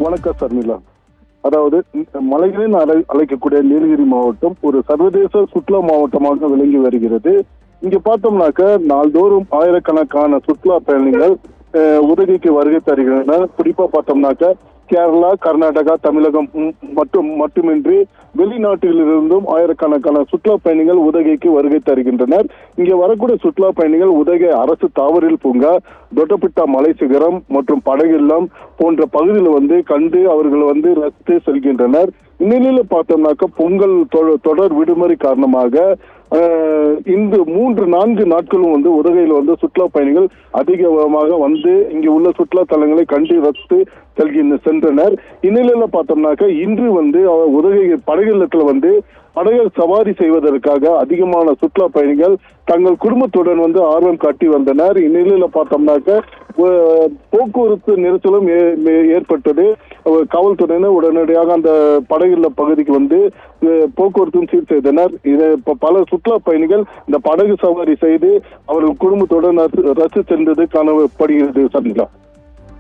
வணக்கம் சர்மிளா. அதாவது மலைகளின் அழைக்கக்கூடிய நீலகிரி மாவட்டம் ஒரு சர்வதேச சுற்றுலா மாவட்டமாக விளங்கி வருகிறது. இங்க பார்த்தோம்னாக்க நாள்தோறும் ஆயிரக்கணக்கான சுற்றுலா பயணிகள் உதகைக்கு வருகை தருகின்றனர். குறிப்பா பார்த்தோம்னாக்க கேரளா, கர்நாடகா, தமிழகம் மட்டுமின்றி வெளிநாட்டிலிருந்தும் ஆயிரக்கணக்கான சுற்றுலா பயணிகள் உதகைக்கு வருகை தருகின்றனர். இங்கே வரக்கூடிய சுற்றுலா பயணிகள் உதகை அரசு தாவரில் பூங்கா, தொட்டப்பிட்டா மலை சிகரம் மற்றும் படகில்லம் போன்ற பகுதியில் கண்டு அவர்கள் ரசித்து செல்கின்றனர். இந்நிலையில பார்த்தோம்னாக்க பொங்கல் தொடர் விடுமுறை காரணமாக இந்த 3-4 நாட்களும் உதகையில் சுற்றுலா பயணிகள் அதிகமாக இங்கு உள்ள சுற்றுலா தலங்களை கண்டு ரசித்து சென்றனர். இந்நிலையில பார்த்தோம்னாக்க இன்று உதகை படகில்லத்துல படகு சவாரி செய்வதற்காக அதிகமான சுற்றுலா பயணிகள் தங்கள் குடும்பத்துடன் ஆர்வம் காட்டி வந்தனர். இந்நிலையில பார்த்தோம்னாக்க போக்குவரத்து நெரிசலும் ஏற்பட்டது. காவல்துறையினர் உடனடியாக அந்த படகுள்ள பகுதிக்கு போக்குவரத்தும் சீர் செய்தனர். இதை பல சுற்றுலா பயணிகள் இந்த படகு சவாரி செய்து அவர்கள் குடும்பத்துடன் ரசி சென்றது காணப்படுகிறது. சரிங்களா?